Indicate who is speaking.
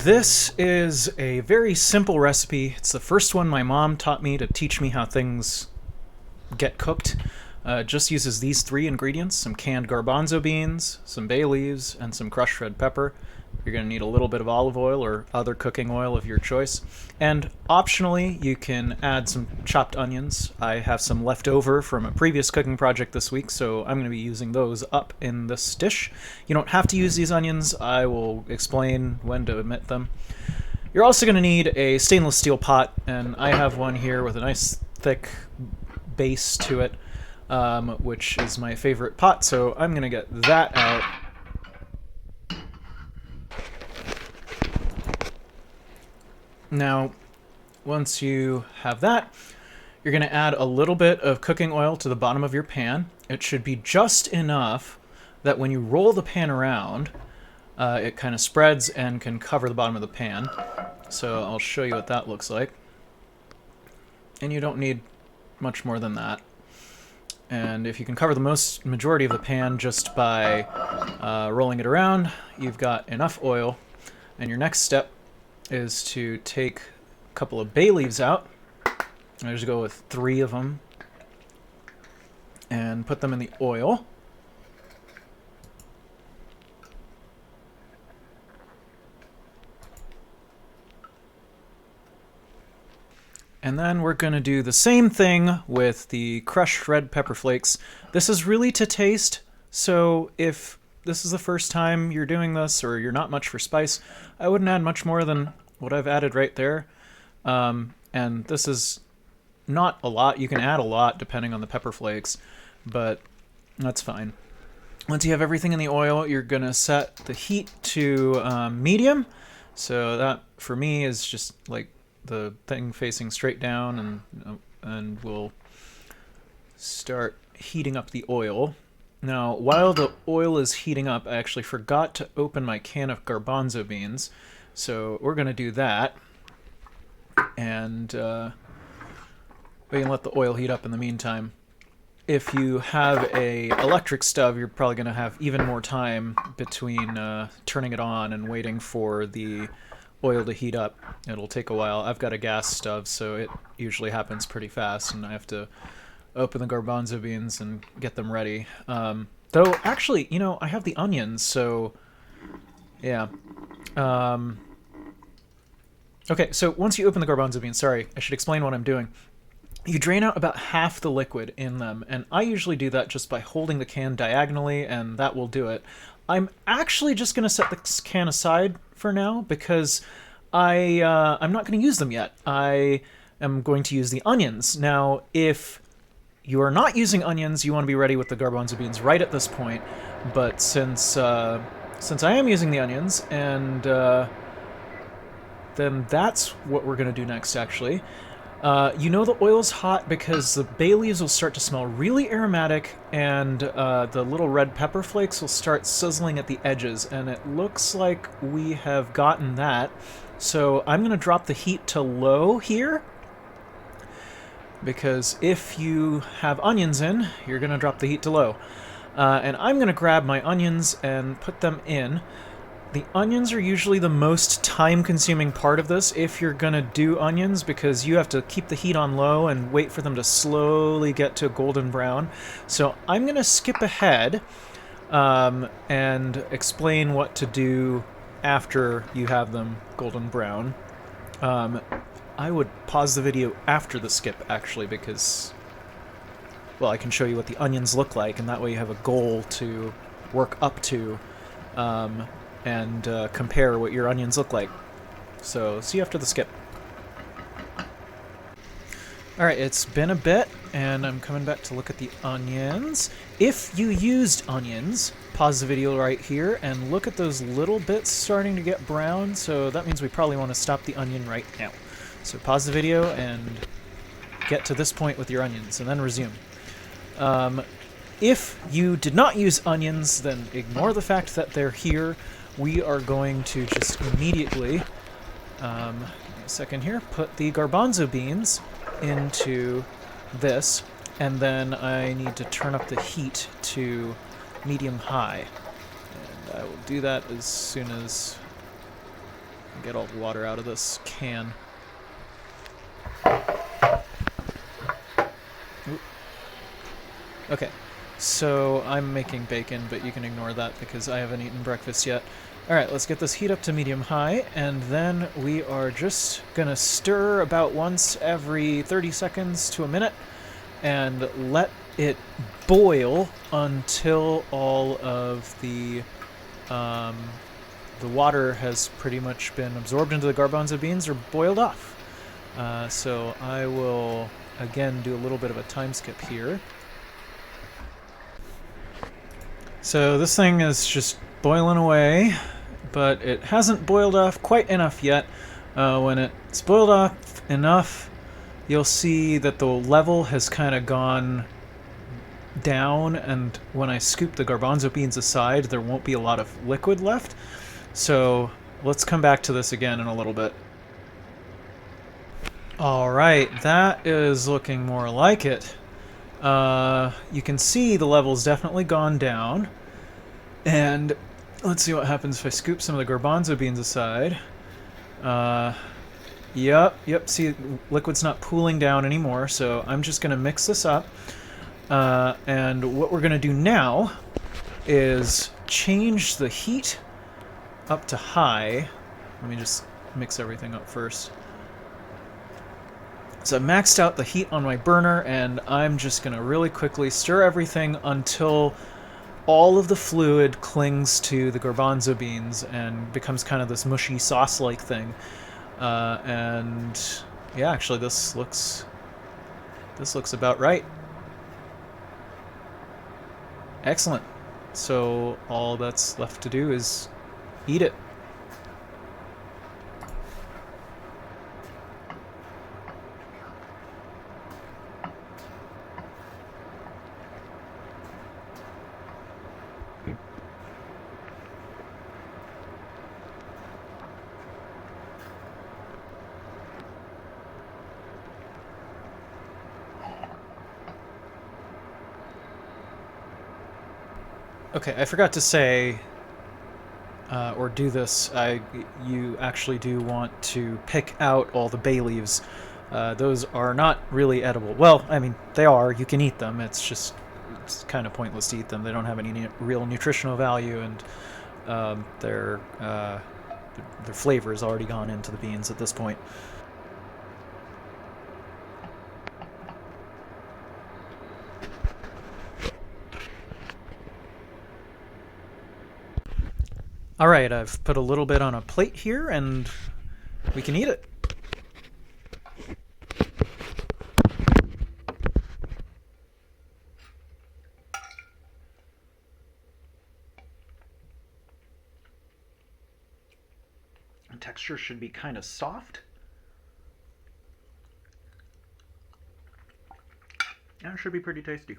Speaker 1: This is a very simple recipe. It's the first one my mom taught me to teach me how things get cooked. It just uses these three ingredients: some canned garbanzo beans, some bay leaves, and some crushed red pepper. You're going to need a little bit of olive oil or other cooking oil of your choice. And optionally, you can add some chopped onions. I have some left over from a previous cooking project this week, so I'm going to be using those up in this dish. You don't have to use these onions. I will explain when to omit them. You're also going to need a stainless steel pot, and I have one here with a nice thick base to it, which is my favorite pot, so I'm going to get that out. Now, once you have that, you're going to add a little bit of cooking oil to the bottom of your pan. It should be just enough that when you roll the pan around, it kind of spreads and can cover the bottom of the pan. So I'll show you what that looks like. And you don't need much more than that. And if you can cover the majority of the pan just by rolling it around, you've got enough oil. And your next step is to take a couple of bay leaves out. I just go with 3 of them and put them in the oil. And then we're going to do the same thing with the crushed red pepper flakes. This is really to taste, so if this is the first time you're doing this or you're not much for spice, I wouldn't add much more than what I've added right there. And this is not a lot. You can add a lot depending on the pepper flakes, but that's fine. Once you have everything in the oil, you're going to set the heat to medium. So that, for me, is just like the thing facing straight down, and we'll start heating up the oil. Now, while the oil is heating up, I actually forgot to open my can of garbanzo beans, so we're going to do that, and we can let the oil heat up in the meantime. If you have a electric stove, you're probably going to have even more time between turning it on and waiting for the oil to heat up. It'll take a while. I've got a gas stove, so it usually happens pretty fast, and I have to open the garbanzo beans and get them ready. Though, actually, you know, I have the onions, so yeah. Okay, so once you open the garbanzo beans, sorry, I should explain what I'm doing. You drain out about half the liquid in them, and I usually do that just by holding the can diagonally, and that will do it. I'm actually just going to set this can aside for now because I'm not going to use them yet. I am going to use the onions. Now, if you are not using onions, you want to be ready with the garbanzo beans right at this point. But since I am using the onions, and then that's what we're going to do next, actually. You know the oil's hot because the bay leaves will start to smell really aromatic, and the little red pepper flakes will start sizzling at the edges, and it looks like we have gotten that. So I'm going to drop the heat to low here, because if you have onions in, you're going to drop the heat to low. And I'm going to grab my onions and put them in. The onions are usually the most time-consuming part of this if you're going to do onions, because you have to keep the heat on low and wait for them to slowly get to golden brown. So I'm going to skip ahead and explain what to do after you have them golden brown. I would pause the video after the skip, actually, because, well, I can show you what the onions look like, and that way you have a goal to work up to. And compare what your onions look like. So, see you after the skip. Alright, it's been a bit, and I'm coming back to look at the onions. If you used onions, pause the video right here, and look at those little bits starting to get brown, so that means we probably want to stop the onion right now. So pause the video and get to this point with your onions, and then resume. If you did not use onions, then ignore the fact that they're here. We are going to just immediately, give me a second here, put the garbanzo beans into this, and then I need to turn up the heat to medium-high. And I will do that as soon as Get all the water out of this can. Ooh. Okay, so I'm making bacon, but you can ignore that because I haven't eaten breakfast yet. Alright, let's get this heat up to medium-high, and then we are just gonna stir about once every 30 seconds to a minute, and let it boil until all of the water has pretty much been absorbed into the garbanzo beans or boiled off. So I will, again, do a little bit of a time skip here. So this thing is just boiling away, but it hasn't boiled off quite enough yet. When it's boiled off enough, you'll see that the level has kind of gone down, and when I scoop the garbanzo beans aside, there won't be a lot of liquid left. So let's come back to this again in a little bit. Alright, that is looking more like it. You can see the level's definitely gone down. And let's see what happens if I scoop some of the garbanzo beans aside. Yep, see, liquid's not pooling down anymore, so I'm just going to mix this up. And what we're going to do now is change the heat up to high. Let me just mix everything up first. So I maxed out the heat on my burner, and I'm just going to really quickly stir everything until all of the fluid clings to the garbanzo beans and becomes kind of this mushy sauce-like thing. And yeah, actually this looks about right. Excellent. So all that's left to do is eat it. Okay, I forgot to say, or do this, you actually do want to pick out all the bay leaves. Those are not really edible. Well, I mean, they are. You can eat them. It's kind of pointless to eat them. They don't have any real nutritional value, and their flavor has already gone into the beans at this point. Alright, I've put a little bit on a plate here, and we can eat it. The texture should be kind of soft. And it should be pretty tasty.